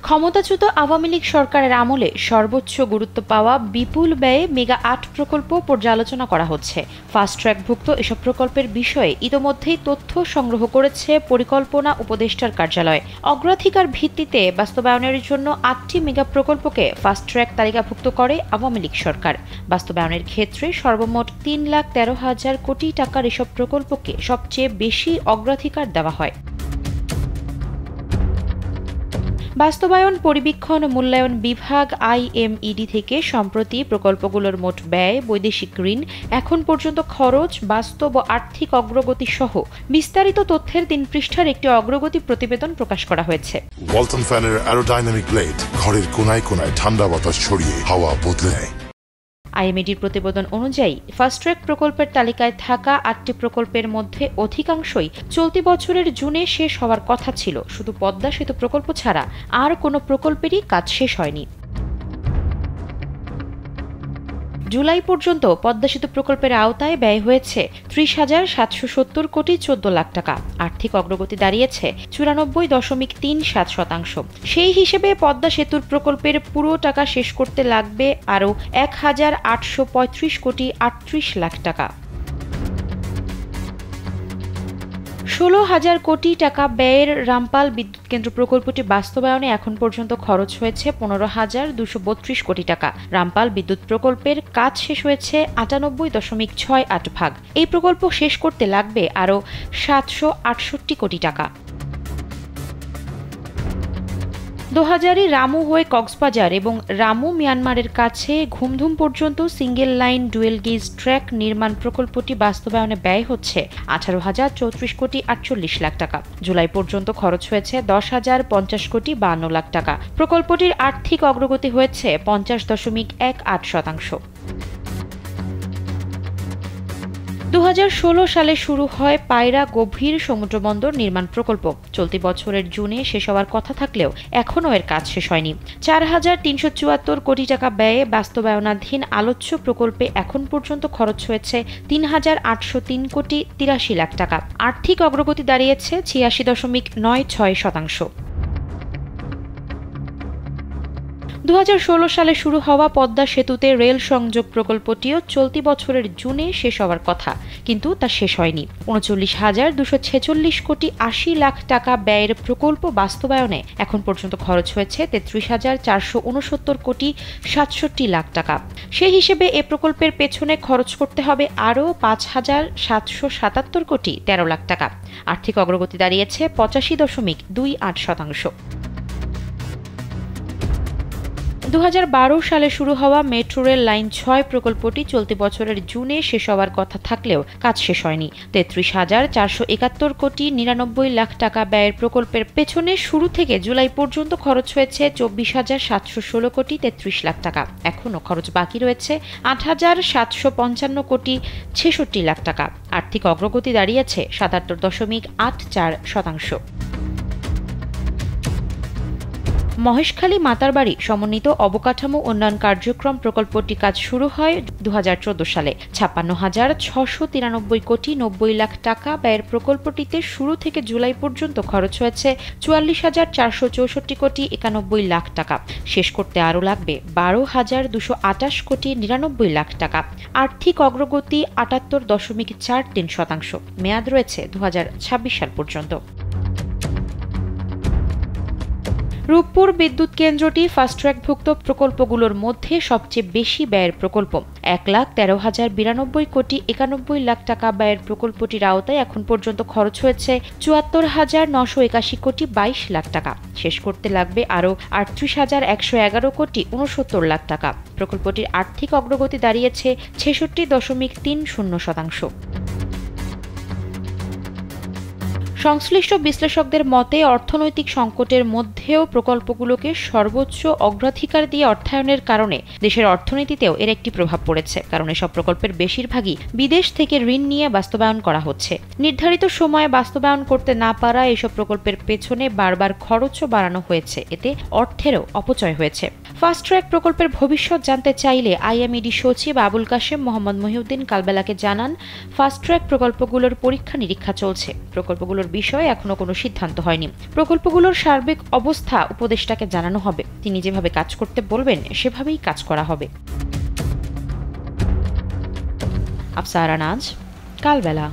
ক্ষমতাচ্যুত আওয়ামী লীগ সরকারের আমলে সর্বোচ্চ গুরুত্ব পাওয়া বিপুল ব্যয়ে মেগা ৮ প্রকল্প পর্যালোচনা করা হচ্ছে। ফাস্ট ট্র্যাকভুক্ত এসব প্রকল্পের বিষয়ে ইতোমধ্যেই তথ্য সংগ্রহ করেছে পরিকল্পনা উপদেষ্টার কার্যালয়। অগ্রাধিকার ভিত্তিতে বাস্তবায়নের জন্য ৮টি মেগা প্রকল্পকে ফাস্ট ট্র্যাক তালিকাভুক্ত করে আওয়ামী লীগ সরকার। বাস্তবায়নের ক্ষেত্রে সর্বমোট ৩,১৩,০০০ কোটি টাকার এসব প্রকল্পকে সবচেয়ে বেশি অগ্রাধিকার দেওয়া হয়। বাস্তবায়ন পরিবীক্ষণ মূল্যায়ন বিভাগ IMED থেকে সম্প্রতি প্রকল্পগুলোর মোট ব্যয়, বৈদেশিক ঋণ, এখন পর্যন্ত খরচ, বাস্তব ও আর্থিক অগ্রগতি সহ বিস্তারিত তথ্যের ৩ পৃষ্ঠার একটি অগ্রগতি প্রতিবেদন প্রকাশ করা হয়েছে। ওয়ালটন ফ্যানের অ্যারোডাইনামিক ব্লেড ঘরের কোনায় কোনায় ঠান্ডা বাতাস ছড়িয়ে হাওয়া বদলে নেয়। IMEDর প্রতিবেদন অনুযায়ী ফাস্ট ট্র্যাক প্রকল্পের তালিকায় থাকা ৮টি প্রকল্পের মধ্যে অধিকাংশই চলতি বছরের জুনে শেষ হওয়ার কথা ছিল। শুধু পদ্মা সেতু প্রকল্প ছাড়া আর কোনো প্রকল্পেরই কাজ শেষ হয়নি। জুলাই পর্যন্ত পদ্মা সেতু প্রকল্পের আওতায় ব্যয় হয়েছে ৩০,৭৭০ কোটি ১৪ লাখ টাকা। আর্থিক অগ্রগতি দাঁড়িয়েছে ৯৪.৩৭%। সেই হিসেবে পদ্মা সেতুর প্রকল্পের পুরো টাকা শেষ করতে লাগবে আরও ১,৮৩৫ কোটি ৩৮ লাখ টাকা। ১৬,০০০ কোটি টাকা ব্যয়ের রামপাল বিদ্যুৎ কেন্দ্র প্রকল্পটি বাস্তবায়নে এখন পর্যন্ত খরচ হয়েছে ১৫,২৩২ কোটি টাকা। রামপাল বিদ্যুৎ প্রকল্পের কাজ শেষ হয়েছে ৯৮.৬৮ ভাগ। এই প্রকল্প শেষ করতে লাগবে আরও ৭৬৮ কোটি টাকা। দোহাজারী রামু হয়ে কক্সবাজার এবং রামু মিয়ানমারের কাছে ঘুমধুম পর্যন্ত single line dual gauge track নির্মাণ প্রকল্পটি বাস্তবায়নে ব্যয় হচ্ছে ১৮,০৩৪ কোটি ৪৮ লাখ টাকা। জুলাই পর্যন্ত খরচ হয়েছে ১০,০৫০ কোটি ৫২ লাখ টাকা। প্রকল্পটির আর্থিক অগ্রগতি হয়েছে ৫০.১৮%। ২০১৬ সালে শুরু হয় পায়রা গভীর সমুদ্রবন্দর নির্মাণ প্রকল্প। চলতি বছরের জুনে শেষ হওয়ার কথা থাকলেও এখনও এর কাজ শেষ হয়নি। ৪,৩৭৪ কোটি টাকা ব্যয়ে বাস্তবায়নাধীন আলোচ্য প্রকল্পে এখন পর্যন্ত খরচ হয়েছে ৩,৮০৩ কোটি ৮৩ লাখ টাকা। আর্থিক অগ্রগতি দাঁড়িয়েছে ৮৬.৯৬%। ২০১৬ সালে শুরু হওয়া পদ্মা সেতুতে রেল সংযোগ প্রকল্পটিও চলতি বছরের জুনে শেষ হওয়ার কথা, কিন্তু তা শেষ হয়নি। ৩৯,২৪৬ কোটি ৮০ লাখ টাকা ব্যয়ের প্রকল্প বাস্তবায়নে এখন পর্যন্ত খরচ হয়েছে ৩৩,৪৬৯ কোটি ৬৭ লাখ টাকা। সেই হিসেবে এ প্রকল্পের পেছনে খরচ করতে হবে আরও ৫,৭৭৭ কোটি ১৩ লাখ টাকা। আর্থিক অগ্রগতি দাঁড়িয়েছে ৮৫.28%। ২০১২ সালে শুরু হওয়া মেট্রো রেল লাইন ৬ প্রকল্পটি চলতি বছরের জুনে শেষ হওয়ার কথা থাকলেও কাজ শেষ হয়নি। ৩৩,৪৭১ কোটি ৯৯ লাখ টাকা ব্যয়ের প্রকল্পের পেছনে শুরু থেকে জুলাই পর্যন্ত খরচ হয়েছে ২৪,৭১৬ কোটি ৩৩ লাখ টাকা। এখনও খরচ বাকি রয়েছে ৮,৭৫৫ কোটি ৬৬ লাখ টাকা। আর্থিক অগ্রগতি দাঁড়িয়েছে ৭৭.৮৪%। মহেশখালী মাতারবাড়ি সমন্বিত অবকাঠামো উন্নয়ন কার্যক্রম প্রকল্পটি কাজ শুরু হয় ২০১৪ সালে। ৫৬,৬৯৩ কোটি ৯০ লাখ টাকা ব্যয়ের প্রকল্পটিতে শুরু থেকে জুলাই পর্যন্ত খরচ হয়েছে ৪৪,৪৬৪ কোটি ৯১ লাখ টাকা। শেষ করতে আরও লাগবে ১২,২২৮ কোটি ৯৯ লাখ টাকা। আর্থিক অগ্রগতি ৭৮.৪৩%। মেয়াদ রয়েছে ২০২৬ সাল পর্যন্ত। রূপপুর বিদ্যুৎ কেন্দ্রটি ফাস্ট ট্র্যাকভুক্ত প্রকল্পগুলোর মধ্যে সবচেয়ে বেশি ব্যয়ের প্রকল্প। ১,১৩,০৯২ কোটি ৯১ লাখ টাকা ব্যয়ের প্রকল্পটির আওতায় এখন পর্যন্ত খরচ হয়েছে ৭৪,৯৮১ কোটি ২২ লাখ টাকা। শেষ করতে লাগবে আরও ৩৮,১১১ কোটি ৬৯ লাখ টাকা। প্রকল্পটির আর্থিক অগ্রগতি দাঁড়িয়েছে ৬৬.৩০%। সংশ্লিষ্ট বিশ্লেষকদের মতে অর্থনৈতিক সংকটের মধ্যেও প্রকল্পগুলোকে সর্বোচ্চ অগ্রাধিকার দিয়ে অর্থায়নের কারণে দেশের অর্থনীতিতেও এর একটি প্রভাব পড়েছে। কারণ এসব প্রকল্পের বেশিরভাগই বিদেশ থেকে ঋণ নিয়ে বাস্তবায়ন করা হচ্ছে। নির্ধারিত সময়ে বাস্তবায়ন করতে না পারা এসব প্রকল্পের পেছনে বারবার খরচও বাড়ানো হয়েছে। এতে অর্থেরও অপচয় হয়েছে। ফাস্ট ট্র্যাক প্রকল্পের ভবিষ্যৎ জানতে চাইলে IMED সচিব আবুল কাশেম মোহাম্মদ মহিউদ্দিন কালবেলাকে জানান, ফাস্ট ট্র্যাক প্রকল্পগুলোর পরীক্ষা নিরীক্ষা চলছে। প্রকল্পগুলোর বিষয়ে এখনো কোনো সিদ্ধান্ত হয়নি। প্রকল্পগুলোর সার্বিক অবস্থা উপদেষ্টাকে জানানো হবে। তিনি যেভাবে কাজ করতে বলবেন সেভাবেই কাজ করা হবে। আফসারা নাজ, কালবেলা।